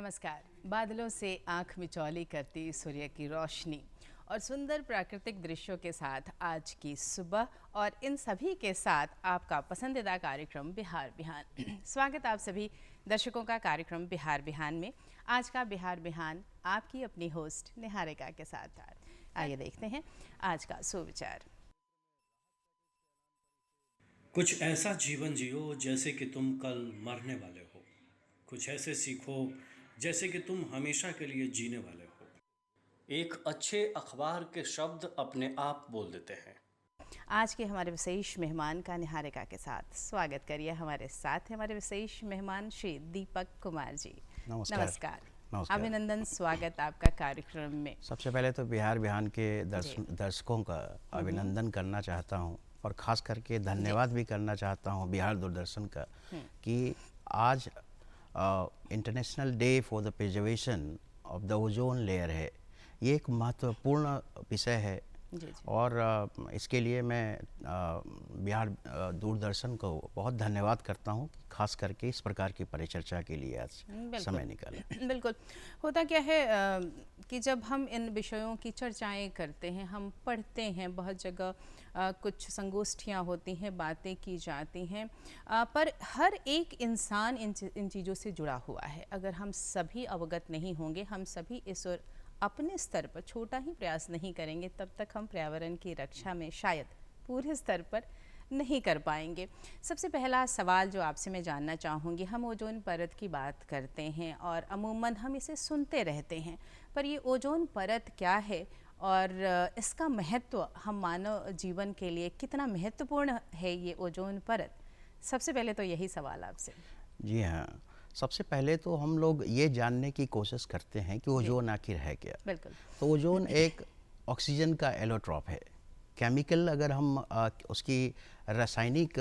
नमस्कार। बादलों से आंख मिचौली करती सूर्य की रोशनी और सुंदर प्राकृतिक दृश्यों के साथ आज की सुबह और इन सभी के साथ आपका पसंदीदा कार्यक्रम बिहार बिहान। स्वागत आप सभी दर्शकों का कार्यक्रम बिहार बिहान में। आज का बिहार बिहान आपकी अपनी होस्ट निहारिका के साथ। आइए देखते हैं आज का सुविचार। कुछ ऐसा जीवन जियो जैसे कि तुम कल मरने वाले हो। कुछ ऐसे सीखो जैसे कि तुम हमेशा के लिए जीने वाले हो। एक अच्छे अखबार के शब्द अपने आप बोल देते हैं। आज के हमारे विशेष मेहमान का निहारिका के साथ स्वागत करिए। हमारे साथ हमारे विशेष मेहमान श्री दीपक कुमार जी। नमस्कार। नमस्कार। अभिनंदन, स्वागत आपका कार्यक्रम में। सबसे पहले तो बिहार बिहान के दर्शकों का अभिनंदन करना चाहता हूं और ख़ास करके धन्यवाद भी करना चाहता हूं बिहार दूरदर्शन का कि आज international day for the preservation of the ozone layer है। ये एक महत्वपूर्ण विषय है और इसके लिए मैं बिहार दूरदर्शन को बहुत धन्यवाद करता हूँ, खास करके इस प्रकार की परिचर्चा के लिए आज समय निकाला। बिल्कुल। होता क्या है कि जब हम इन विषयों की चर्चाएं करते हैं, हम पढ़ते हैं, बहुत जगह कुछ संगोष्ठियाँ होती हैं, बातें की जाती हैं, पर हर एक इंसान इन चीज़ों से जुड़ा हुआ है। अगर हम सभी अवगत नहीं होंगे, हम सभी इस और अपने स्तर पर छोटा ही प्रयास नहीं करेंगे, तब तक हम पर्यावरण की रक्षा में शायद पूरे स्तर पर नहीं कर पाएंगे। सबसे पहला सवाल जो आपसे मैं जानना चाहूँगी, हम ओजोन परत की बात करते हैं और अमूमन हम इसे सुनते रहते हैं, पर ये ओजोन परत क्या है और इसका महत्व हम मानव जीवन के लिए कितना महत्वपूर्ण है ये ओजोन परत? सबसे पहले तो यही सवाल आपसे। जी हाँ, सबसे पहले तो हम लोग ये जानने की कोशिश करते हैं कि ओजोन आखिर है क्या। बिल्कुल। तो ओजोन एक ऑक्सीजन का एलोट्रॉप है। केमिकल अगर हम उसकी रासायनिक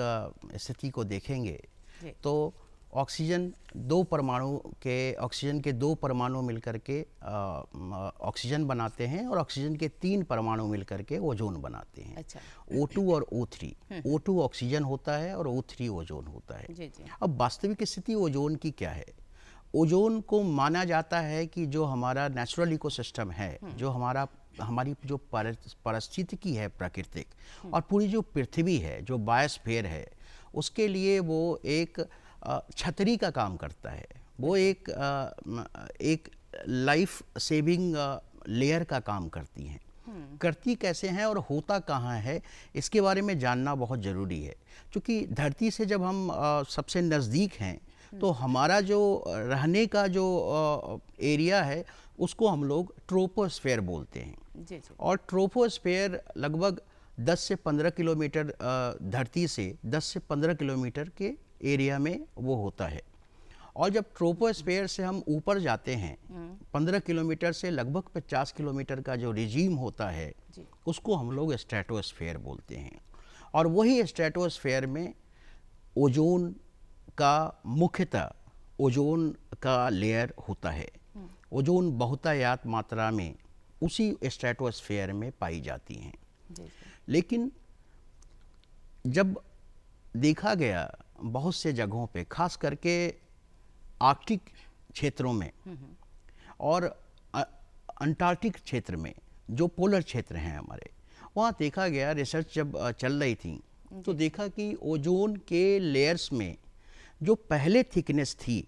स्थिति को देखेंगे तो ऑक्सीजन के दो परमाणु मिलकर के ऑक्सीजन बनाते हैं और ऑक्सीजन के 3 परमाणु मिलकर के ओजोन बनाते हैं। अच्छा। O2 और O3। O2 ऑक्सीजन होता है और O3 ओजोन होता है। जी। अब वास्तविक स्थिति ओजोन की क्या है? ओजोन को माना जाता है कि जो हमारा नेचुरल इकोसिस्टम है, जो हमारी जो पारिस्थितिकी है प्राकृतिक, और पूरी जो पृथ्वी है, जो बायोस्फीयर है, उसके लिए वो एक छतरी का काम करता है। वो एक लाइफ सेविंग लेयर का काम करती हैं। करती कैसे हैं और होता कहाँ है, इसके बारे में जानना बहुत ज़रूरी है। क्योंकि धरती से जब हम सबसे नज़दीक हैं तो हमारा जो रहने का जो एरिया है उसको हम लोग ट्रोपोस्फेयर बोलते हैं। जी। और ट्रोपोस्फेयर लगभग 10 से 15 किलोमीटर धरती से 10 से 15 किलोमीटर के एरिया में वो होता है। और जब ट्रोपोस्फेयर से हम ऊपर जाते हैं 15 किलोमीटर से लगभग 50 किलोमीटर का जो रिजीम होता है उसको हम लोग स्ट्रेटोस्फेयर बोलते हैं। और वही स्ट्रेटोस्फेयर में ओजोन का मुख्यतः ओजोन का लेयर होता है। ओजोन बहुतायत मात्रा में उसी स्ट्रेटोस्फेयर में पाई जाती हैं। लेकिन जब देखा गया बहुत से जगहों पे, खास करके आर्कटिक क्षेत्रों में और अंटार्कटिक क्षेत्र में, जो पोलर क्षेत्र हैं हमारे, वहाँ देखा गया, रिसर्च जब चल रही थी तो देखा कि ओजोन के लेयर्स में जो पहले थिकनेस थी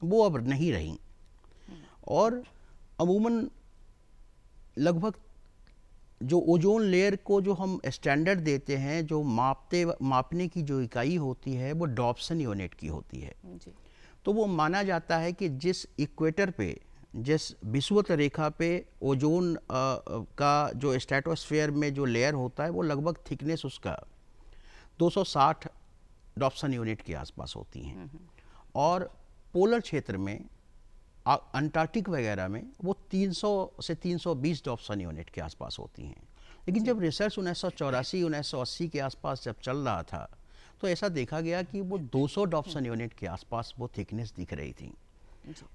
वो अब नहीं रही और अमूमन लगभग जो ओजोन लेयर को जो हम स्टैंडर्ड देते हैं, जो मापने की जो इकाई होती है वो डॉप्सन यूनिट की होती है। जी। तो वो माना जाता है कि जिस इक्वेटर पे, जिस विषुवत रेखा पे ओजोन का जो स्ट्रेटोस्फेयर में जो लेयर होता है वो लगभग थिकनेस उसका 260 डॉप्सन यूनिट के आसपास होती हैं। और पोलर क्षेत्र में, अंटार्कटिक वगैरह में, वो 300 से 320 डॉप्सन यूनिट के आसपास होती हैं। लेकिन जब रिसर्च 1984-1980 के आसपास जब चल रहा था तो ऐसा देखा गया कि वो 200 डॉप्सन यूनिट के आसपास वो थिकनेस दिख रही थी।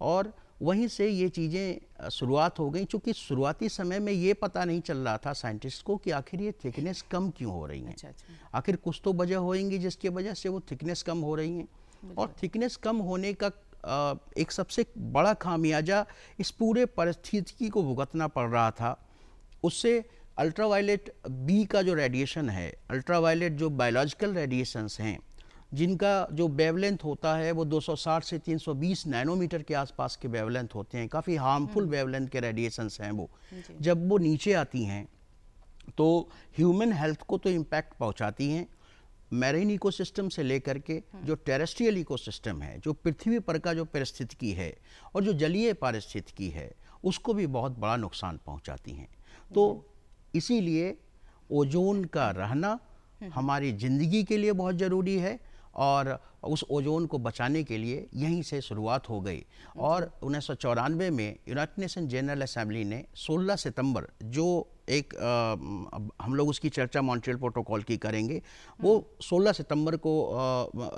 और वहीं से ये चीज़ें शुरुआत हो गई, क्योंकि शुरुआती समय में ये पता नहीं चल रहा था साइंटिस्ट को कि आखिर ये थिकनेस कम क्यों हो रही हैं। अच्छा। आखिर कुछ तो वजह होएंगी जिसकी वजह से वो थिकनेस कम हो रही हैं। और थिकनेस कम होने का एक सबसे बड़ा खामियाजा इस पूरे परिस्थिति को भुगतना पड़ रहा था, उससे अल्ट्रावायलेट बी का जो रेडिएशन है, अल्ट्रावायलेट जो बायोलॉजिकल रेडिएशंस हैं, जिनका जो वेवलेंथ होता है वो 260 से 320 नैनोमीटर के आसपास के वेवलेंथ होते हैं, काफ़ी हार्मफुल वेवलेंथ के रेडिएशंस हैं वो। जब वो नीचे आती हैं तो ह्यूमन हेल्थ को तो इम्पैक्ट पहुंचाती हैं, मैरीन इकोसिस्टम से लेकर के जो टेरेस्ट्रियल इकोसिस्टम है, जो पृथ्वी पर का जो पारिस्थितिकी है और जो जलीय पारिस्थितिकी है, उसको भी बहुत बड़ा नुकसान पहुंचाती हैं। तो इसीलिए ओजोन का रहना हमारी ज़िंदगी के लिए बहुत ज़रूरी है और उस ओजोन को बचाने के लिए यहीं से शुरुआत हो गई। और 1994 में यूनाइटेड नेशन जनरल असेंबली ने 16 सितंबर, जो एक हम लोग उसकी चर्चा मॉन्ट्रियल प्रोटोकॉल की करेंगे, वो 16 सितंबर को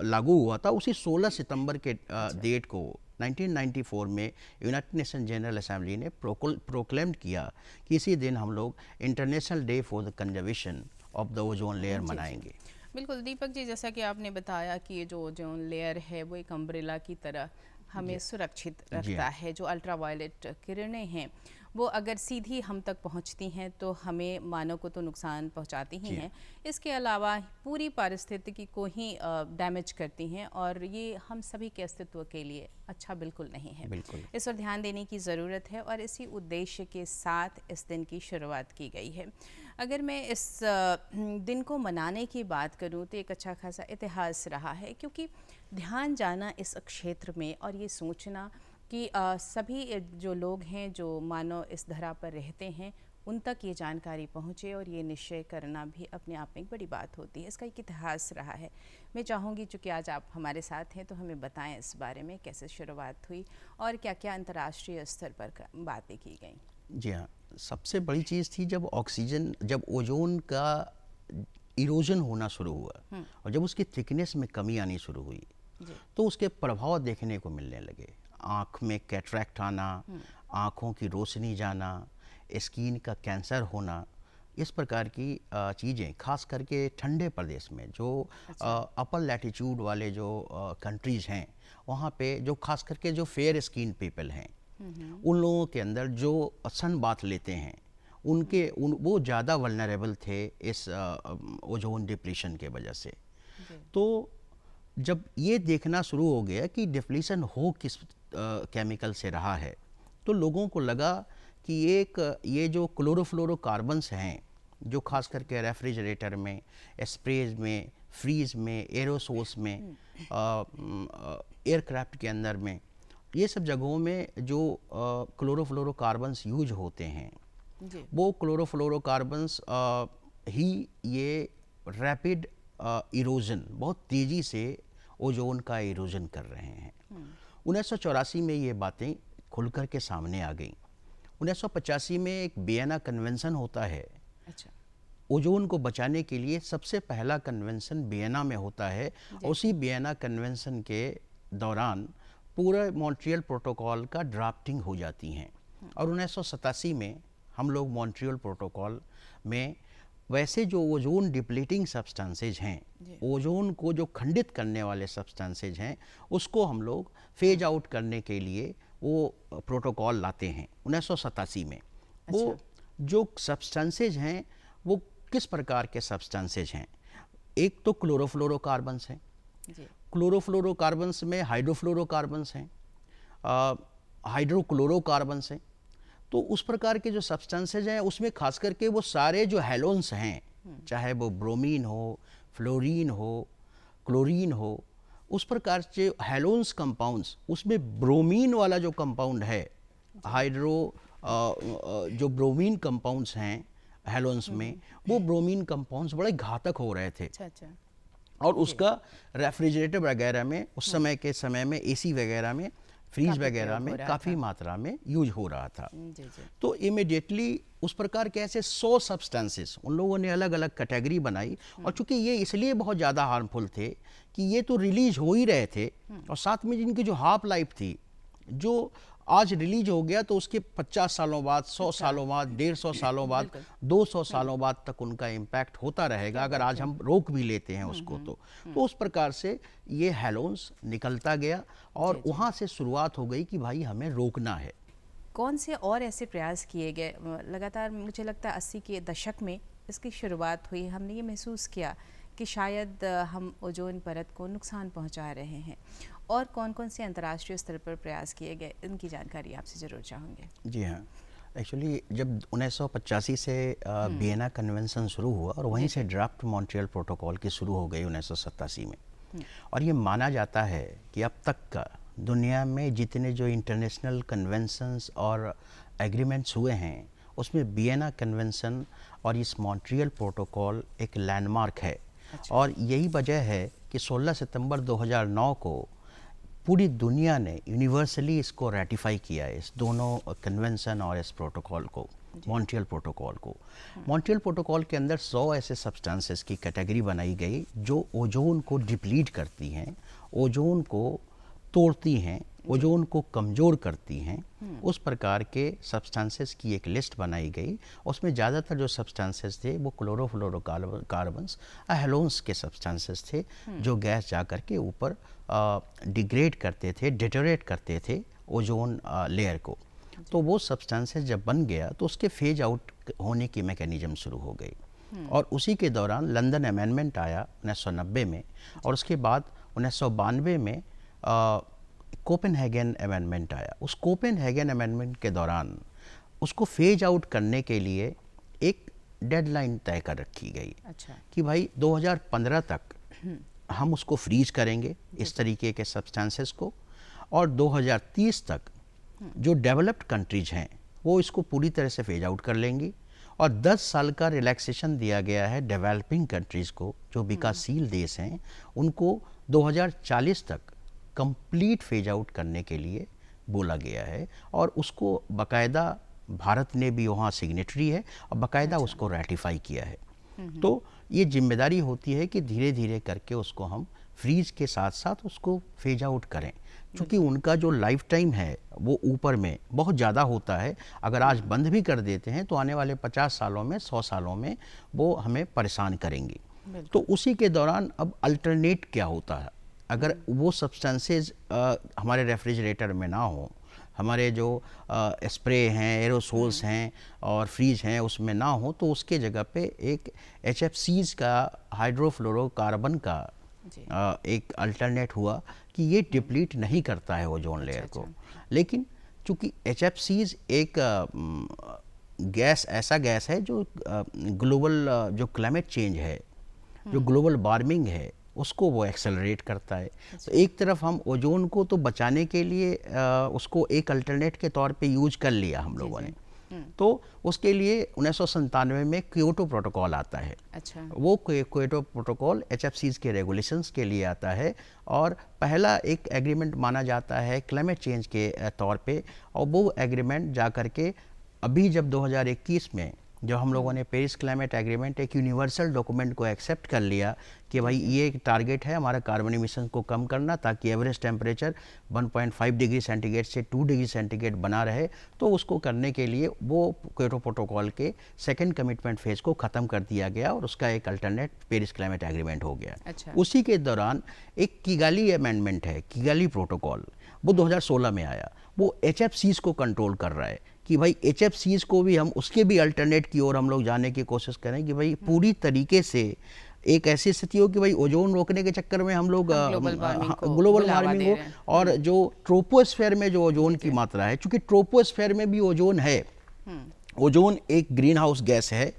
लागू हुआ था। उसी 16 सितंबर के डेट को 1994 में यूनाइटेड नेशन जनरल असेंबली ने प्रोक्लेम किया कि इसी दिन हम लोग international day for the conservation of the ozone layer मनाएंगे। बिल्कुल दीपक जी, जैसा कि आपने बताया कि ये जो ओजोन लेयर है वो एक अम्ब्रेला की तरह हमें सुरक्षित रखता है। जो अल्ट्रावायलेट किरणें हैं वो अगर सीधी हम तक पहुंचती हैं तो हमें मानव को तो नुकसान पहुंचाती ही हैं, इसके अलावा पूरी पारिस्थितिकी को ही डैमेज करती हैं और ये हम सभी के अस्तित्व के लिए अच्छा बिल्कुल नहीं है। बिल्कुल इस पर ध्यान देने की ज़रूरत है और इसी उद्देश्य के साथ इस दिन की शुरुआत की गई है। अगर मैं इस दिन को मनाने की बात करूं तो एक अच्छा खासा इतिहास रहा है, क्योंकि ध्यान जाना इस क्षेत्र में और ये सोचना कि सभी जो लोग हैं जो मानव इस धरा पर रहते हैं उन तक ये जानकारी पहुँचे और ये निश्चय करना भी अपने आप में एक बड़ी बात होती है। इसका एक इतिहास रहा है। मैं चाहूँगी चूँकि आज आप हमारे साथ हैं तो हमें बताएं इस बारे में कैसे शुरुआत हुई और क्या क्या अंतर्राष्ट्रीय स्तर पर बातें की गई। जी हाँ, सबसे बड़ी चीज़ थी जब ओजोन का इरोजन होना शुरू हुआ और जब उसकी थिकनेस में कमी आनी शुरू हुई तो उसके प्रभाव देखने को मिलने लगे। आँख में कैटरैक्ट आना, आँखों की रोशनी जाना, स्किन का कैंसर होना, इस प्रकार की चीज़ें खास करके ठंडे प्रदेश में जो अपर लैटिट्यूड वाले जो कंट्रीज़ हैं वहाँ पे जो खास करके जो फेयर स्किन पीपल हैं उन लोगों के अंदर जो सन बाथ लेते हैं वो ज़्यादा वल्नरेबल थे इस ओजोन डिप्लीशन के वजह से। तो जब ये देखना शुरू हो गया कि डिप्लीशन हो किस केमिकल से रहा है तो लोगों को लगा कि ये जो क्लोरोफ्लोरोकार्बन्स हैं जो खास करके रेफ्रिजरेटर में, स्प्रेज में, फ्रीज में, एरोसोल्स में, एयरक्राफ्ट के अंदर में, ये सब जगहों में जो क्लोरोफ्लोरोकार्बन्स यूज होते हैं वो क्लोरोफ्लोरोकार्बन्स ही ये रैपिड इरोजन, बहुत तेज़ी से ओजोन का इरोजन कर रहे हैं। 1984 में ये बातें खुलकर के सामने आ गई। 1985 में एक वियना कन्वेंशन होता है। अच्छा। ओजोन को बचाने के लिए सबसे पहला कन्वेंशन वियना में होता है। उसी वियना कन्वेंशन के दौरान पूरा मॉन्ट्रियल प्रोटोकॉल का ड्राफ्टिंग हो जाती हैं और 1987 में हम लोग मॉन्ट्रियल प्रोटोकॉल में वैसे जो ओजोन डिप्लीटिंग सब्सटेंसेज हैं, ओजोन को जो खंडित करने वाले सब्सटेंसेज हैं, उसको हम लोग फेज आउट करने के लिए वो प्रोटोकॉल लाते हैं 1987 में। अच्छा। वो जो सब्सटेंसेज हैं वो किस प्रकार के सब्सटेंसेज हैं? एक तो क्लोरोफ्लोरोकार्बन्स हैं। क्लोरोफ्लोरोकार्बन्स में हाइड्रोफ्लोरोकार्बन्स हैं, हाइड्रोक्लोरोकार्बन्स हैं। तो उस प्रकार के जो सब्सटेंसेज हैं उसमें खास करके वो सारे जो हैलोन्स हैं, चाहे वो ब्रोमीन हो, फ्लोरीन हो, क्लोरीन हो, उस प्रकार से हैलोन्स कंपाउंड्स, उसमें ब्रोमीन वाला जो कंपाउंड है, जो ब्रोमीन कंपाउंड्स हैं हैलोन्स में, वो ब्रोमीन कंपाउंड्स बड़े घातक हो रहे थे। अच्छा। और उसका रेफ्रिजरेटर वगैरह में उस समय के समय में एसी वगैरह में, फ्रीज वगैरह में काफ़ी मात्रा में यूज हो रहा था। तो इमिडिएटली उस प्रकार के ऐसे 100 सब्सटेंसेस उन लोगों ने अलग अलग कैटेगरी बनाई और चूंकि ये इसलिए बहुत ज़्यादा हार्मफुल थे कि ये तो रिलीज हो ही रहे थे और साथ में जिनकी जो हाफ लाइफ थी, जो आज रिलीज हो गया तो उसके 50 सालों बाद, 100 सालों बाद, 150 सालों बाद, 200 सालों बाद तक उनका इम्पैक्ट होता रहेगा अगर आज हम रोक भी लेते हैं उसको तो उस प्रकार से ये हेलोन्स निकलता गया और वहाँ से शुरुआत हो गई कि भाई हमें रोकना है। कौन से और ऐसे प्रयास किए गए? लगातार मुझे लगता है 80 के दशक में इसकी शुरुआत हुई, हमने ये महसूस किया कि शायद हम ओजोन परत को नुकसान पहुंचा रहे हैं। और कौन कौन से अंतर्राष्ट्रीय स्तर पर प्रयास किए गए, इनकी जानकारी आपसे ज़रूर चाहूँगे। जी हाँ, एक्चुअली जब 1985 से वियना कन्वेंशन शुरू हुआ और वहीं से ड्राफ्ट मॉन्ट्रियल प्रोटोकॉल की शुरू हो गई 1987 में। और ये माना जाता है कि अब तक का दुनिया में जितने जो इंटरनेशनल कन्वेंशंस और एग्रीमेंट्स हुए हैं उसमें वियना कन्वेंशन और इस मॉन्ट्रियल प्रोटोकॉल एक लैंडमार्क है। और यही वजह है कि 16 सितंबर 2009 को पूरी दुनिया ने यूनिवर्सली इसको रेटिफाई किया है, इस दोनों कन्वेंशन और इस प्रोटोकॉल को, मॉन्ट्रियल प्रोटोकॉल को। मॉन्ट्रियल प्रोटोकॉल के अंदर 100 ऐसे सब्सटेंसेस की कैटेगरी बनाई गई जो ओजोन को डिप्लीट करती हैं, ओजोन को तोड़ती हैं, ओजोन को कमज़ोर करती हैं। उस प्रकार के सब्सटेंसेस की एक लिस्ट बनाई गई। उसमें ज़्यादातर जो सब्सटेंसेस थे वो क्लोरोफ्लोरोकार्बन्स, हेलोन्स के सब्सटेंसेस थे जो गैस जा कर के ऊपर डिग्रेड करते थे, डिटोरेट करते थे ओजोन लेयर को। तो वो सब्सटेंसेस जब बन गया तो उसके फेज आउट होने की मैकेनिज्म शुरू हो गई। और उसी के दौरान लंदन अमेंडमेंट आया 1990 में और उसके बाद 1992 में कोपेनहेगन अमेंडमेंट आया। उस कोपेनहेगन अमेंडमेंट के दौरान उसको फेज आउट करने के लिए एक डेडलाइन तय कर रखी गई। अच्छा। कि भाई 2015 तक हम उसको फ्रीज करेंगे इस तरीके के सब्सटेंसेस को, और 2030 तक जो डेवलप्ड कंट्रीज हैं वो इसको पूरी तरह से फेज आउट कर लेंगी। और 10 साल का रिलैक्सेशन दिया गया है डेवलपिंग कंट्रीज़ को, जो विकासशील देश हैं उनको 2040 तक कंप्लीट फेज आउट करने के लिए बोला गया है। और उसको बाकायदा भारत ने भी वहाँ सिग्नेटरी है और बाकायदा उसको रेटिफाई किया है। तो ये जिम्मेदारी होती है कि धीरे धीरे करके उसको हम फ्रीज के साथ साथ उसको फेज आउट करें, क्योंकि उनका जो लाइफ टाइम है वो ऊपर में बहुत ज़्यादा होता है। अगर आज बंद भी कर देते हैं तो आने वाले 50 सालों में, 100 सालों में वो हमें परेशान करेंगी। तो उसी के दौरान अब अल्टरनेट क्या होता है, अगर वो सब्सटेंसेस हमारे रेफ्रिजरेटर में ना हो, हमारे जो स्प्रे हैं, एरोसोल्स हैं और फ्रीज हैं उसमें ना हो, तो उसके जगह पे एक HFCs का, हाइड्रोफ्लोरोकार्बन का एक अल्टरनेट हुआ कि ये डिप्लीट नहीं करता है ओजोन लेयर को। लेकिन चूंकि HFCs एक गैस, ऐसा गैस है जो ग्लोबल जो क्लाइमेट चेंज है, जो ग्लोबल वार्मिंग है, उसको वो एक्सेलरेट करता है। तो एक तरफ हम ओजोन को तो बचाने के लिए उसको एक अल्टरनेट के तौर पे यूज कर लिया हम लोगों ने। तो उसके लिए 1997 में क्योटो प्रोटोकॉल आता है। अच्छा। वो क्योटो प्रोटोकॉल HFCs के रेगुलेशंस के लिए आता है और पहला एक एग्रीमेंट माना जाता है क्लाइमेट चेंज के तौर पे। और वो एग्रीमेंट जा कर के अभी जब 2021 में जब हम लोगों ने पेरिस क्लाइमेट एग्रीमेंट, एक यूनिवर्सल डॉक्यूमेंट को एक्सेप्ट कर लिया कि भाई ये एक टारगेट है हमारा कार्बन इमिशन को कम करना, ताकि एवरेज टेम्परेचर 1.5 डिग्री सेंटीग्रेड से 2 डिग्री सेंटीग्रेड बना रहे। तो उसको करने के लिए वो क्योटो प्रोटोकॉल के सेकंड कमिटमेंट फेज को ख़त्म कर दिया गया और उसका एक अल्टरनेट पेरिस क्लाइमेट एग्रीमेंट हो गया। अच्छा। उसी के दौरान एक किगाली अमेंडमेंट है, किगाली प्रोटोकॉल, वो 2016 में आया। वो HFCs को कंट्रोल कर रहा है कि भाई HFCs को भी हम उसके भी अल्टरनेट की ओर हम लोग जाने की कोशिश करें कि भाई पूरी तरीके से एक ऐसी स्थिति हो कि भाई ओजोन रोकने के चक्कर में हम लोग ग्लोबल वार्मिंग हो, और जो ट्रोपोस्फेयर में जो ओजोन की मात्रा है, चूंकि ट्रोपोस्फेयर में भी ओजोन है, ओजोन एक ग्रीन हाउस गैस है।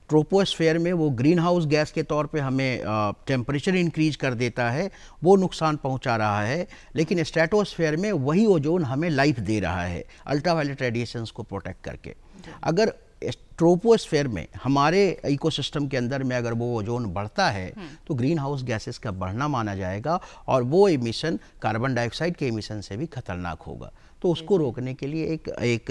ट्रोपोस्फेयर में वो ग्रीन हाउस गैस के तौर पे हमें टेम्परेचर इंक्रीज कर देता है, वो नुकसान पहुंचा रहा है। लेकिन स्ट्रेटोस्फेयर में वही ओजोन हमें लाइफ दे रहा है अल्ट्रावायलेट रेडिएशंस को प्रोटेक्ट करके। अगर ट्रोपोस्फेयर में, हमारे इकोसिस्टम के अंदर में अगर वो ओजोन बढ़ता है तो ग्रीन हाउस गैसेस का बढ़ना माना जाएगा और वो एमिशन कार्बन डाइऑक्साइड के एमिशन से भी खतरनाक होगा। तो उसको रोकने के लिए एक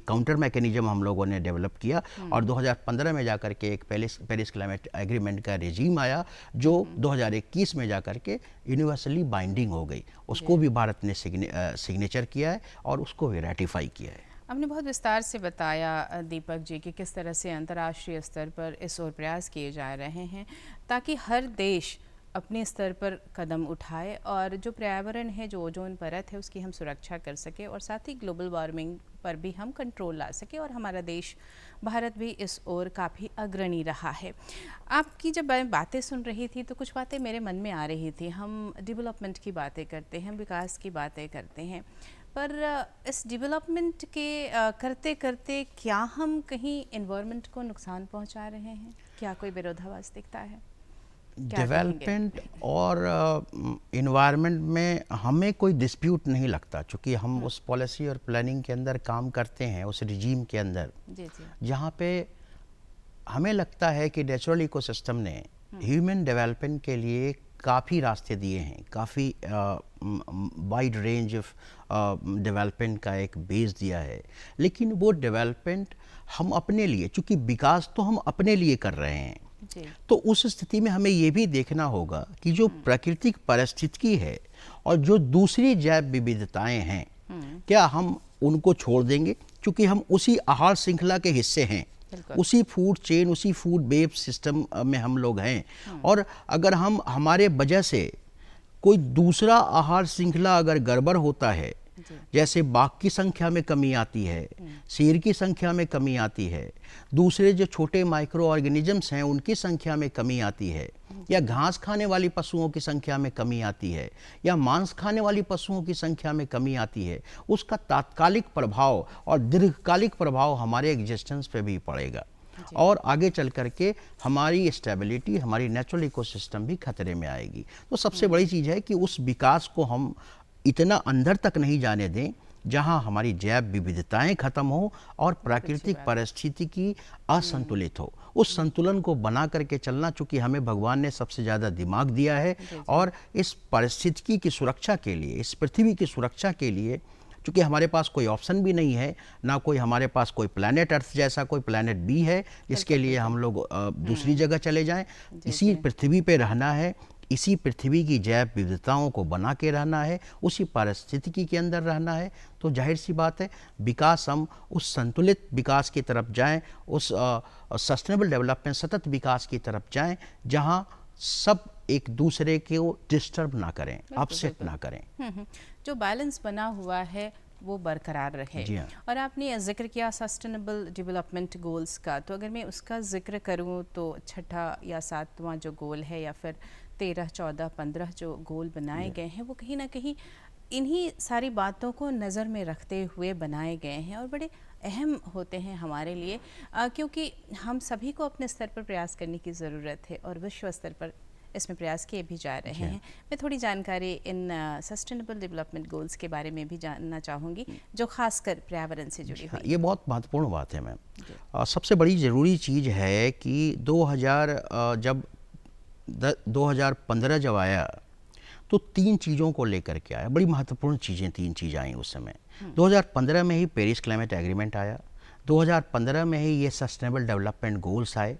काउंटर मैकेनिज्म हम लोगों ने डेवलप किया और 2015 में जाकर के एक पेरिस क्लाइमेट एग्रीमेंट का रेजीम आया जो 2021 में जाकर के यूनिवर्सली बाइंडिंग हो गई। उसको भी भारत ने सिग्नेचर किया है और उसको भी रेटिफाई किया है। आपने बहुत विस्तार से बताया दीपक जी कि किस तरह से अंतर्राष्ट्रीय स्तर पर इस ओर प्रयास किए जा रहे हैं ताकि हर देश अपने स्तर पर कदम उठाए और जो पर्यावरण है, जो ओजोन परत है, उसकी हम सुरक्षा कर सके और साथ ही ग्लोबल वार्मिंग पर भी हम कंट्रोल ला सके। और हमारा देश भारत भी इस ओर काफ़ी अग्रणी रहा है। आपकी जब मैं बातें सुन रही थी तो कुछ बातें मेरे मन में आ रही थी। हम डेवलपमेंट की बातें करते हैं, विकास की बातें करते हैं, पर इस डेवलपमेंट के करते करते क्या हम कहीं एनवायरनमेंट को नुकसान पहुंचा रहे हैं? क्या कोई विरोधाभास दिखता है? डेवलपमेंट और इन्वायरमेंट में हमें कोई डिस्प्यूट नहीं लगता, क्योंकि हम उस पॉलिसी और प्लानिंग के अंदर काम करते हैं, उस रिजीम के अंदर जहाँ पे हमें लगता है कि नेचुरल इकोसिस्टम ने ह्यूमन डेवलपमेंट के लिए काफ़ी रास्ते दिए हैं, काफ़ी वाइड रेंज ऑफ डेवलपमेंट का एक बेस दिया है। लेकिन वो डेवलपमेंट हम अपने लिए, चूँकि विकास तो हम अपने लिए कर रहे हैं, तो उस स्थिति में हमें ये भी देखना होगा कि जो प्राकृतिक परिस्थिति है और जो दूसरी जैव विविधताएं हैं, क्या हम उनको छोड़ देंगे? क्योंकि हम उसी आहार श्रृंखला के हिस्से हैं, उसी फूड चेन, उसी फूड वेब सिस्टम में हम लोग हैं। और अगर हम हमारे वजह से कोई दूसरा आहार श्रृंखला अगर गड़बड़ होता है, जैसे बाघ की संख्या में कमी आती है, शेर की संख्या में कमी आती है, दूसरे जो छोटे माइक्रो ऑर्गेनिजम्स हैं उनकी संख्या में कमी आती है, या घास खाने वाली पशुओं की संख्या में कमी आती है, या मांस खाने वाली पशुओं की संख्या में कमी आती है, उसका तात्कालिक प्रभाव और दीर्घकालिक प्रभाव हमारे एग्जिस्टेंस पे भी पड़ेगा और आगे चल करके हमारी स्टेबिलिटी, हमारी नेचुरल इकोसिस्टम भी खतरे में आएगी। तो सबसे बड़ी चीज़ है कि उस विकास को हम इतना अंदर तक नहीं जाने दें जहां हमारी जैव विविधताएं खत्म हो और प्राकृतिक परिस्थिति की असंतुलित हो। उस संतुलन को बना करके चलना, चूंकि हमें भगवान ने सबसे ज़्यादा दिमाग दिया है और इस परिस्थिति की सुरक्षा के लिए, इस पृथ्वी की सुरक्षा के लिए, चूँकि हमारे पास कोई ऑप्शन भी नहीं है, ना कोई हमारे पास कोई प्लैनेट अर्थ जैसा कोई प्लैनेट बी है जिसके लिए हम लोग दूसरी जगह चले जाएं। इसी पृथ्वी पे रहना है, इसी पृथ्वी की जैव विविधताओं को बना के रहना है, उसी पारिस्थितिकी के अंदर रहना है। तो जाहिर सी बात है विकास, हम उस संतुलित विकास की तरफ जाएं, उस सस्टेनेबल डेवलपमेंट, सतत विकास की तरफ जाएं जहां सब एक दूसरे को डिस्टर्ब ना करें, अपसेट ना करें। जो बैलेंस बना हुआ है वो बरकरार रहे। और आपने जिक्र किया सस्टेनेबल डेवलपमेंट गोल्स का, तो अगर मैं उसका जिक्र करूं तो छठा या सातवां जो गोल है या फिर 13, 14, 15 जो गोल बनाए गए हैं वो कहीं ना कहीं इन्हीं सारी बातों को नज़र में रखते हुए बनाए गए हैं और बड़े अहम होते हैं हमारे लिए, क्योंकि हम सभी को अपने स्तर पर प्रयास करने की ज़रूरत है और विश्व स्तर पर इसमें प्रयास किए भी जा रहे हैं। मैं थोड़ी जानकारी इन सस्टेनेबल डेवलपमेंट गोल्स के बारे में भी जानना चाहूँगी जो खासकर पर्यावरण से जुड़ी हुई। ये बहुत महत्वपूर्ण बात है मैम। सबसे बड़ी ज़रूरी चीज़ है कि 2015 जब आया तो 3 चीज़ों को लेकर के आया, बड़ी महत्वपूर्ण चीज़ें 3 चीज़ आई उस समय। 2015 में ही पेरिस क्लाइमेट एग्रीमेंट आया, 2015 में ही ये सस्टेनेबल डेवलपमेंट गोल्स आए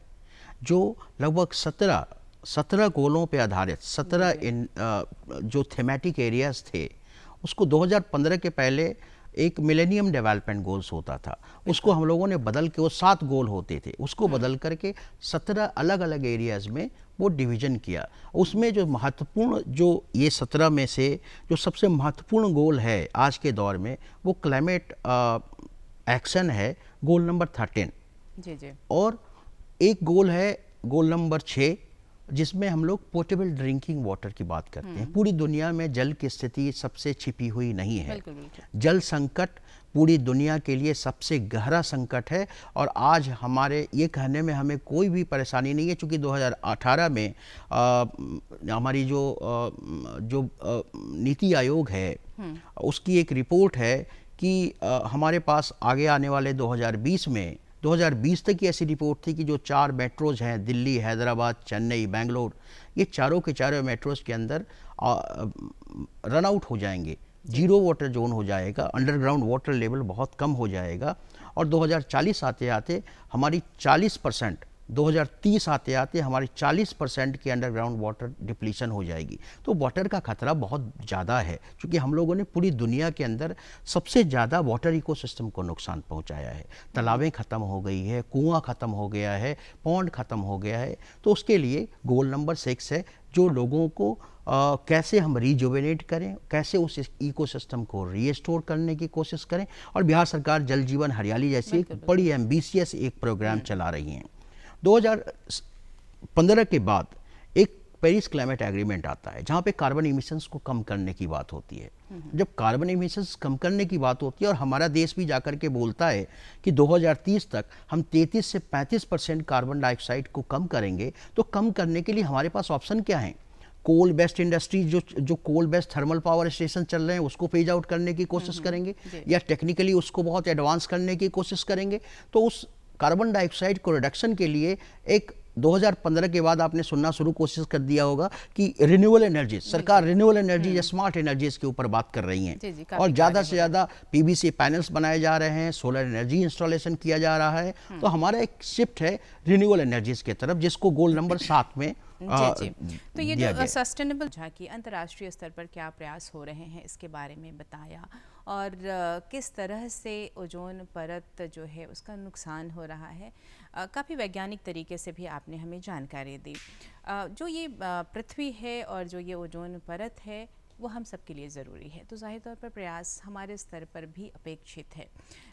जो लगभग 17 गोलों पे आधारित 17 जो थीमेटिक एरियाज थे, उसको 2015 के पहले एक मिलेनियम डेवलपमेंट गोल्स होता था, उसको हम लोगों ने बदल के, वो 7 गोल होते थे, उसको बदल करके 17 अलग अलग एरियाज में वो डिवीज़न किया। उसमें जो महत्वपूर्ण, जो ये 17 में से जो सबसे महत्वपूर्ण गोल है आज के दौर में, वो क्लाइमेट एक्शन है, गोल नंबर 13। जी। और एक गोल है गोल नंबर 6, जिसमें हम लोग पोर्टेबल ड्रिंकिंग वाटर की बात करते हैं। पूरी दुनिया में जल की स्थिति सबसे छिपी हुई नहीं है। जल संकट पूरी दुनिया के लिए सबसे गहरा संकट है और आज हमारे ये कहने में हमें कोई भी परेशानी नहीं है, क्योंकि 2018 में हमारी जो नीति आयोग है उसकी एक रिपोर्ट है कि हमारे पास आगे आने वाले 2020 तक की ऐसी रिपोर्ट थी कि जो 4 मेट्रोज हैं, दिल्ली, हैदराबाद, चेन्नई, बेंगलोर, ये चारों के चारों मेट्रोज के अंदर रन आउट हो जाएंगे जीरो वाटर जोन हो जाएगा, अंडरग्राउंड वाटर लेवल बहुत कम हो जाएगा और 2040 आते आते हमारी 40%, 2030 आते आते हमारी 40% की अंडरग्राउंड वाटर डिप्लीशन हो जाएगी। तो वाटर का खतरा बहुत ज़्यादा है, क्योंकि हम लोगों ने पूरी दुनिया के अंदर सबसे ज़्यादा वाटर इकोसिस्टम को नुकसान पहुंचाया है। तालाबें ख़त्म हो गई है, कुआं ख़त्म हो गया है, पॉन्ड ख़त्म हो गया है। तो उसके लिए गोल नंबर 6 है, जो लोगों को कैसे हम रिजुवेनेट करें, कैसे उस इकोसिस्टम को रीस्टोर करने की कोशिश करें। और बिहार सरकार जल जीवन हरियाली जैसी एक बड़ी एम्बिशियस एक प्रोग्राम चला रही हैं। 2015 के बाद एक पेरिस क्लाइमेट एग्रीमेंट आता है, जहाँ पे कार्बन इमिशंस को कम करने की बात होती है। जब कार्बन इमिशंस कम करने की बात होती है और हमारा देश भी जाकर के बोलता है कि 2030 तक हम 33 से 35% कार्बन डाइऑक्साइड को कम करेंगे, तो कम करने के लिए हमारे पास ऑप्शन क्या है? कोल बेस्ड इंडस्ट्रीज, जो coal based thermal power station चल रहे हैं, उसको फेज आउट करने की कोशिश करेंगे, या टेक्निकली उसको बहुत एडवांस करने की कोशिश करेंगे। तो उस कार्बन डाइऑक्साइड को रिडक्शन के लिए एक 2015 के बाद आपने सुनना शुरू कोशिश कर दिया होगा कि रिन्यूएबल एनर्जी, सरकार रिन्यूएबल एनर्जी या स्मार्ट एनर्जीज के ऊपर बात कर रही हैं, और ज़्यादा से ज़्यादा पीवीसी पैनल्स बनाए जा रहे हैं, सोलर एनर्जी इंस्टॉलेशन किया जा रहा है। तो हमारा एक शिफ्ट है रिन्यूएबल एनर्जीज की तरफ, जिसको गोल नंबर 7 में जी। तो ये जो सस्टेनेबल की अंतर्राष्ट्रीय स्तर पर क्या प्रयास हो रहे हैं, इसके बारे में बताया, और किस तरह से ओजोन परत जो है उसका नुकसान हो रहा है, काफ़ी वैज्ञानिक तरीके से भी आपने हमें जानकारी दी। जो ये पृथ्वी है और जो ये ओजोन परत है वो हम सब के लिए ज़रूरी है, तो ज़ाहिर तौर पर प्रयास हमारे स्तर पर भी अपेक्षित है।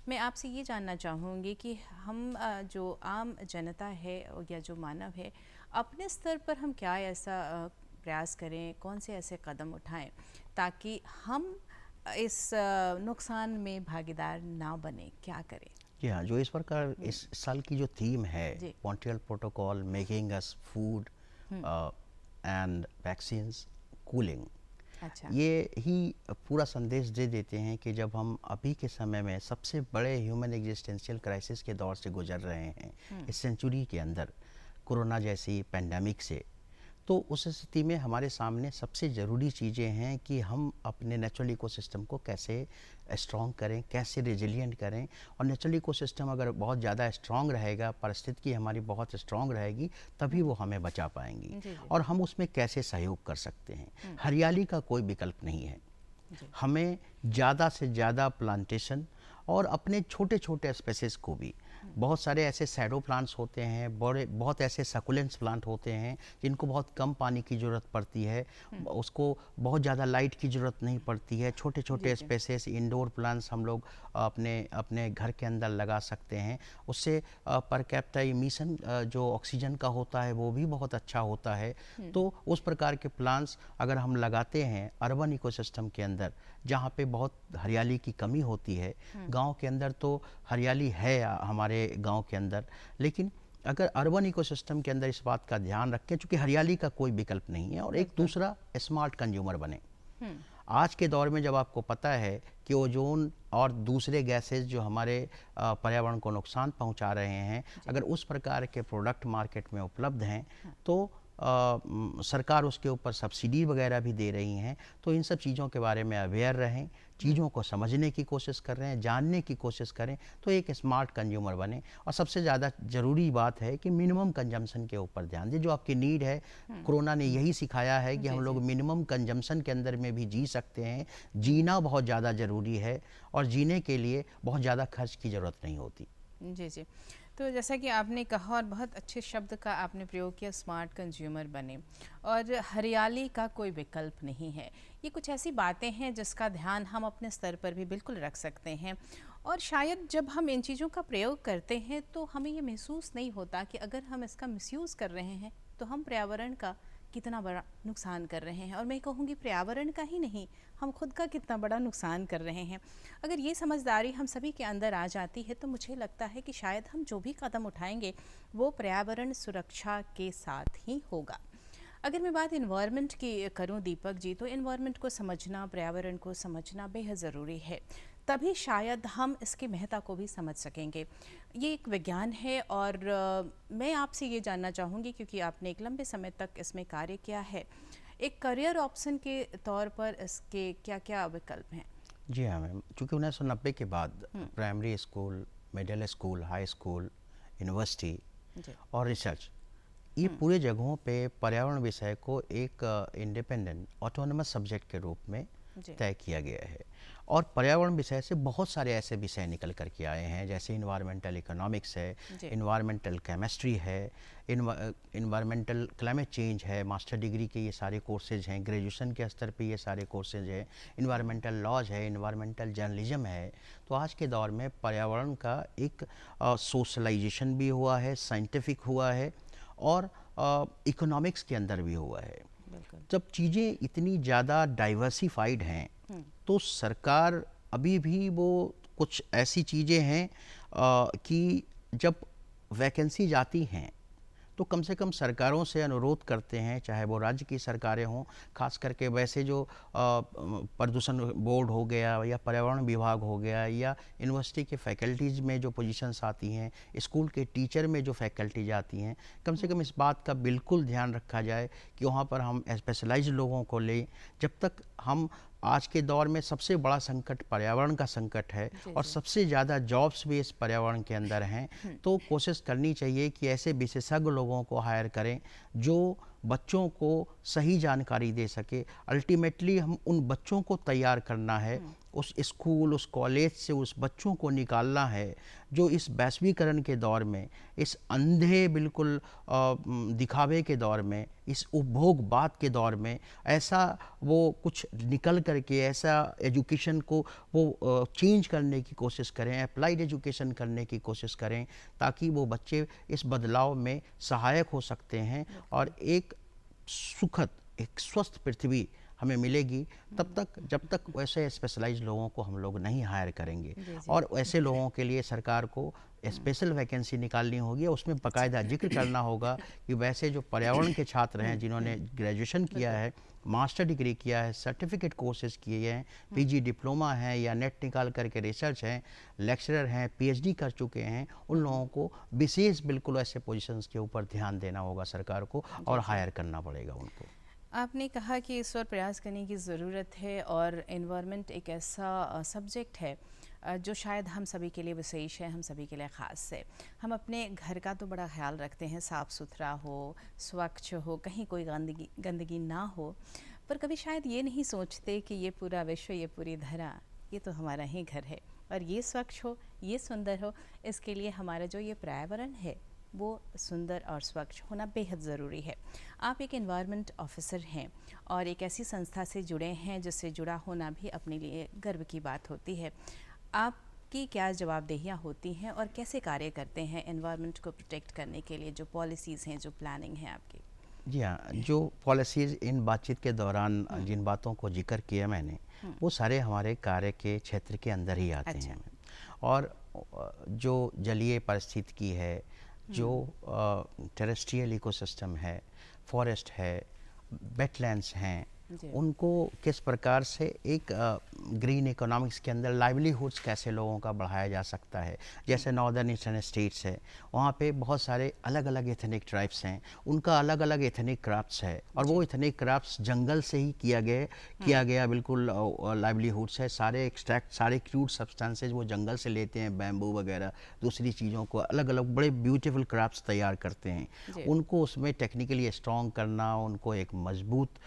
मैं आपसे ये जानना चाहूँगी कि हम जो आम जनता है या जो मानव है, अपने स्तर पर हम क्या ऐसा प्रयास करें, कौन से ऐसे कदम उठाएं ताकि हम इस नुकसान में भागीदार ना बने, क्या करें? जी हाँ, जो इस प्रकार इस साल की जो थीम है, Montreal protocol, making us food and vaccines cooling, अच्छा, ये ही पूरा संदेश दे देते हैं कि जब हम अभी के समय में सबसे बड़े ह्यूमन एग्जिस्टेंशियल क्राइसिस के दौर से गुजर रहे हैं इस सेंचुरी के अंदर, कोरोना जैसी पैंडेमिक से, तो उस स्थिति में हमारे सामने सबसे ज़रूरी चीज़ें हैं कि हम अपने नेचुरल इकोसिस्टम को कैसे स्ट्रॉन्ग करें, कैसे रेजिलिएंट करें। और नेचुरल इकोसिस्टम अगर बहुत ज़्यादा स्ट्रॉन्ग रहेगा, परिस्थिति हमारी बहुत स्ट्रॉन्ग रहेगी, तभी वो हमें बचा पाएंगी। और हम उसमें कैसे सहयोग कर सकते हैं? हरियाली का कोई विकल्प नहीं है। हमें ज़्यादा से ज़्यादा प्लांटेशन और अपने छोटे छोटे स्पेसेस को भी, बहुत सारे ऐसे शैडो प्लांट्स होते हैं, बहुत ऐसे सकुलेंट्स प्लांट होते हैं जिनको बहुत कम पानी की ज़रूरत पड़ती है, उसको बहुत ज़्यादा लाइट की ज़रूरत नहीं पड़ती है। छोटे छोटे स्पेसेस, इंडोर प्लांट्स हम लोग अपने घर के अंदर लगा सकते हैं। उससे पर कैपिटा इमिशन जो ऑक्सीजन का होता है वो भी बहुत अच्छा होता है। तो उस प्रकार के प्लांट्स अगर हम लगाते हैं अर्बन इकोसिस्टम के अंदर, जहाँ पे बहुत हरियाली की कमी होती है, गांव के अंदर तो हरियाली है हमारे गांव के अंदर, लेकिन अगर अर्बन इकोसिस्टम के अंदर इस बात का ध्यान रखें, क्योंकि हरियाली का कोई विकल्प नहीं है। और एक दूसरा, स्मार्ट कंज्यूमर बने। आज के दौर में जब आपको पता है कि ओजोन और दूसरे गैसेज जो हमारे पर्यावरण को नुकसान पहुंचा रहे हैं, अगर उस प्रकार के प्रोडक्ट मार्केट में उपलब्ध हैं, तो सरकार उसके ऊपर सब्सिडी वगैरह भी दे रही हैं। तो इन सब चीज़ों के बारे में अवेयर रहें, चीज़ों को समझने की कोशिश कर रहे हैं, जानने की कोशिश करें, तो एक स्मार्ट कंज्यूमर बने। और सबसे ज़्यादा ज़रूरी बात है कि मिनिमम कंजम्पशन के ऊपर ध्यान दें। जो आपकी नीड है, कोरोना ने यही सिखाया है कि हम लोग मिनिमम कंजम्पशन के अंदर में भी जी सकते हैं। जीना बहुत ज़्यादा ज़रूरी है और जीने के लिए बहुत ज़्यादा खर्च की ज़रूरत नहीं होती। जी जी, तो जैसा कि आपने कहा और बहुत अच्छे शब्द का आपने प्रयोग किया, स्मार्ट कंज्यूमर बने, और हरियाली का कोई विकल्प नहीं है। ये कुछ ऐसी बातें हैं जिसका ध्यान हम अपने स्तर पर भी बिल्कुल रख सकते हैं। और शायद जब हम इन चीज़ों का प्रयोग करते हैं तो हमें ये महसूस नहीं होता कि अगर हम इसका मिसयूज़ कर रहे हैं तो हम पर्यावरण का कितना बड़ा नुकसान कर रहे हैं। और मैं कहूँगी पर्यावरण का ही नहीं, हम खुद का कितना बड़ा नुकसान कर रहे हैं। अगर ये समझदारी हम सभी के अंदर आ जाती है तो मुझे लगता है कि शायद हम जो भी कदम उठाएंगे वो पर्यावरण सुरक्षा के साथ ही होगा। अगर मैं बात इन्वायरमेंट की करूं दीपक जी, तो इन्वायरमेंट को समझना, पर्यावरण को समझना बेहद ज़रूरी है, तभी शायद हम इसकी महत्ता को भी समझ सकेंगे। ये एक विज्ञान है और मैं आपसे ये जानना चाहूँगी, क्योंकि आपने एक लंबे समय तक इसमें कार्य किया है, एक करियर ऑप्शन के तौर पर इसके क्या क्या विकल्प हैं? जी हाँ मैम, चूँकि 1990 के बाद primary school, middle school, high school, university और रिसर्च, ये पूरे जगहों पे पर्यावरण विषय को एक इंडिपेंडेंट ऑटोनमस सब्जेक्ट के रूप में तय किया गया है। और पर्यावरण विषय से बहुत सारे ऐसे विषय निकल कर के आए हैं, जैसे इन्वायरमेंटल इकोनॉमिक्स है, इन्वायरमेंटल केमिस्ट्री है, इन्वायरमेंटल क्लाइमेट चेंज है, मास्टर डिग्री के ये सारे कोर्सेज हैं, ग्रेजुएशन के स्तर पे ये सारे कोर्सेज हैं, इन्वायरमेंटल लॉज है, इन्वायरमेंटल जर्नलिज्म है। तो आज के दौर में पर्यावरण का एक सोशलाइजेशन भी हुआ है, साइंटिफिक हुआ है और इकोनॉमिक्स के अंदर भी हुआ है। जब चीज़ें इतनी ज़्यादा डाइवर्सिफाइड हैं तो सरकार अभी भी वो कुछ ऐसी चीज़ें हैं कि जब वैकेंसी जाती हैं तो कम से कम सरकारों से अनुरोध करते हैं, चाहे वो राज्य की सरकारें हों, खास करके वैसे जो प्रदूषण बोर्ड हो गया या पर्यावरण विभाग हो गया या यूनिवर्सिटी के फैकल्टीज़ में जो पोजीशंस आती हैं, स्कूल के टीचर में जो फैकल्टीज आती हैं, कम से कम इस बात का बिल्कुल ध्यान रखा जाए कि वहाँ पर हम स्पेशलाइज्ड लोगों को लें। जब तक हम आज के दौर में सबसे बड़ा संकट पर्यावरण का संकट है और सबसे ज़्यादा जॉब्स भी इस पर्यावरण के अंदर हैं, तो कोशिश करनी चाहिए कि ऐसे विशेषज्ञ लोगों को हायर करें जो बच्चों को सही जानकारी दे सके। अल्टीमेटली हम उन बच्चों को तैयार करना है, उस स्कूल, उस कॉलेज से उस बच्चों को निकालना है जो इस वैश्वीकरण के दौर में, इस अंधे बिल्कुल दिखावे के दौर में, इस उपभोगवाद के दौर में ऐसा वो कुछ निकल करके ऐसा एजुकेशन को वो चेंज करने की कोशिश करें, अप्लाइड एजुकेशन करने की कोशिश करें, ताकि वो बच्चे इस बदलाव में सहायक हो सकते हैं और एक सुखद, एक स्वस्थ पृथ्वी हमें मिलेगी तब तक, जब तक वैसे स्पेशलाइज्ड लोगों को हम लोग नहीं हायर करेंगे। और ऐसे लोगों के लिए सरकार को स्पेशल वैकेंसी निकालनी होगी, उसमें बाकायदा जिक्र करना होगा कि वैसे जो पर्यावरण के छात्र हैं जिन्होंने ग्रेजुएशन किया है, मास्टर डिग्री किया है, सर्टिफिकेट कोर्सेज किए हैं, पीजी डिप्लोमा है या नेट निकाल करके रिसर्च हैं, लेक्चरर हैं, पीएचडी कर चुके हैं, उन लोगों को विशेष बिल्कुल ऐसे पोजीशंस के ऊपर ध्यान देना होगा सरकार को और हायर करना पड़ेगा उनको। आपने कहा कि इस पर प्रयास करने की ज़रूरत है और एनवायरनमेंट एक ऐसा सब्जेक्ट है जो शायद हम सभी के लिए विशेष है, हम सभी के लिए ख़ास है। हम अपने घर का तो बड़ा ख्याल रखते हैं, साफ़ सुथरा हो, स्वच्छ हो, कहीं कोई गंदगी ना हो, पर कभी शायद ये नहीं सोचते कि ये पूरा विश्व, ये पूरी धरा, ये तो हमारा ही घर है और ये स्वच्छ हो, ये सुंदर हो, इसके लिए हमारा जो ये पर्यावरण है वो सुंदर और स्वच्छ होना बेहद ज़रूरी है। आप एक एनवायरनमेंट ऑफिसर हैं और एक ऐसी संस्था से जुड़े हैं जिससे जुड़ा होना भी अपने लिए गर्व की बात होती है। आपकी क्या जवाबदेहियाँ होती हैं और कैसे कार्य करते हैं एनवायरनमेंट को प्रोटेक्ट करने के लिए, जो पॉलिसीज़ हैं, जो प्लानिंग है आपकी? जी हाँ, जो पॉलिसीज़ इन बातचीत के दौरान जिन बातों को जिक्र किया मैंने, वो सारे हमारे कार्य के क्षेत्र के अंदर ही आते हैं। और जो जलीय पारिस्थितिकी है, जो टेरेस्ट्रियल इकोसिस्टम है, फॉरेस्ट है, वेटलैंड्स हैं, उनको किस प्रकार से एक ग्रीन इकोनॉमिक्स के अंदर लाइवलीहुड्स कैसे लोगों का बढ़ाया जा सकता है। जैसे नॉर्दर्न ईस्टर्न स्टेट्स है, वहाँ पे बहुत सारे अलग अलग एथनिक ट्राइब्स हैं, उनका अलग अलग एथनिक क्राफ्ट्स है और वो एथनिक क्राफ्ट्स जंगल से ही किया गया बिल्कुल लाइवलीहुड्स है। सारे एक्सट्रैक्ट, सारे क्रूड सब्सटेंसेज वो जंगल से लेते हैं, बैम्बू वगैरह दूसरी चीज़ों को अलग अलग बड़े ब्यूटीफुल क्राफ्ट्स तैयार करते हैं। उनको उसमें टेक्निकली स्ट्रॉन्ग करना, उनको एक मजबूत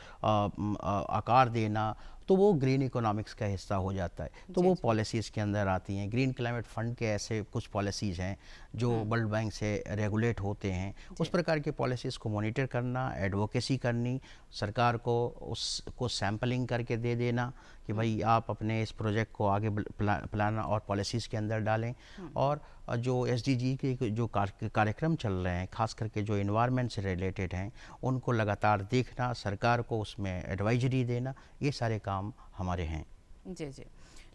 आकार देना, तो वो ग्रीन इकोनॉमिक्स का हिस्सा हो जाता है। तो वो पॉलिसीज़ के अंदर आती हैं। ग्रीन क्लाइमेट फंड के ऐसे कुछ पॉलिसीज़ हैं जो वर्ल्ड बैंक से रेगुलेट होते हैं। उस प्रकार की पॉलिसीज़ को मॉनिटर करना, एडवोकेसी करनी, सरकार को उसको सैम्पलिंग करके दे देना कि भाई आप अपने इस प्रोजेक्ट को आगे प्लान और पॉलिसीज़ के अंदर डालें। और जो SDG के जो कार्यक्रम चल रहे हैं, खास करके जो एनवायरनमेंट से रिलेटेड हैं, उनको लगातार देखना, सरकार को उसमें एडवाइजरी देना, ये सारे काम हमारे हैं। जी जी।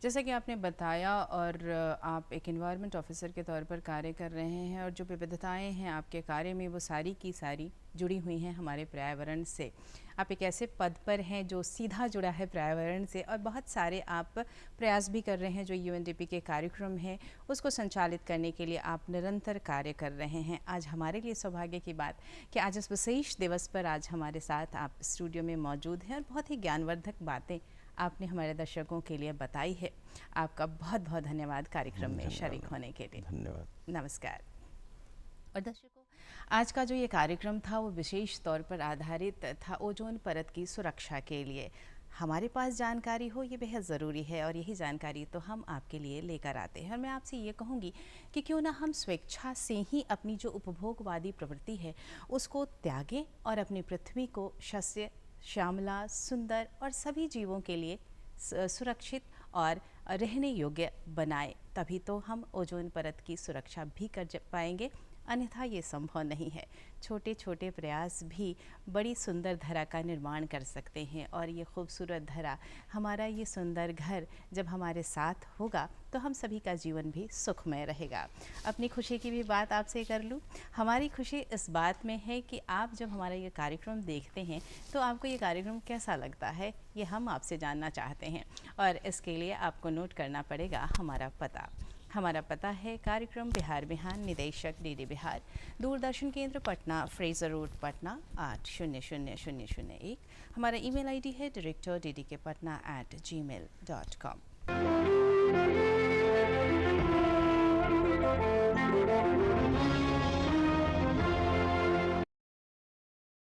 जैसा कि आपने बताया और आप एक एनवायरनमेंट ऑफिसर के तौर पर कार्य कर रहे हैं और जो विविधताएं हैं आपके कार्य में वो सारी की सारी जुड़ी हुई हैं हमारे पर्यावरण से। आप एक ऐसे पद पर हैं जो सीधा जुड़ा है पर्यावरण से और बहुत सारे आप प्रयास भी कर रहे हैं। जो यूएनडीपी के कार्यक्रम हैं उसको संचालित करने के लिए आप निरंतर कार्य कर रहे हैं। आज हमारे लिए सौभाग्य की बात कि आज इस विशेष दिवस पर आज हमारे साथ आप स्टूडियो में मौजूद हैं और बहुत ही ज्ञानवर्धक बातें आपने हमारे दर्शकों के लिए बताई है। आपका बहुत बहुत धन्यवाद कार्यक्रम में शरीक होने के लिए। धन्यवाद। नमस्कार। और दर्शकों, आज का जो ये कार्यक्रम था वो विशेष तौर पर आधारित था ओजोन परत की सुरक्षा के लिए। हमारे पास जानकारी हो ये बेहद ज़रूरी है और यही जानकारी तो हम आपके लिए लेकर आते हैं। और मैं आपसे ये कहूँगी कि क्यों ना हम स्वेच्छा से ही अपनी जो उपभोगवादी प्रवृत्ति है उसको त्यागें और अपनी पृथ्वी को शस्य श्यामला, सुंदर और सभी जीवों के लिए सुरक्षित और रहने योग्य बनाएं। तभी तो हम ओजोन परत की सुरक्षा भी कर पाएंगे, अन्यथा ये संभव नहीं है। छोटे छोटे प्रयास भी बड़ी सुंदर धरा का निर्माण कर सकते हैं और ये खूबसूरत धरा, हमारा ये सुंदर घर जब हमारे साथ होगा तो हम सभी का जीवन भी सुखमय रहेगा। अपनी खुशी की भी बात आपसे कर लूँ। हमारी खुशी इस बात में है कि आप जब हमारा ये कार्यक्रम देखते हैं तो आपको ये कार्यक्रम कैसा लगता है, ये हम आपसे जानना चाहते हैं। और इसके लिए आपको नोट करना पड़ेगा हमारा पता। हमारा पता है कार्यक्रम बिहार बिहान, निदेशक डीडी बिहार, दूरदर्शन केंद्र पटना, फ्रेजर रोड पटना 800001। हमारा ईमेल आईडी है director@gmail.com।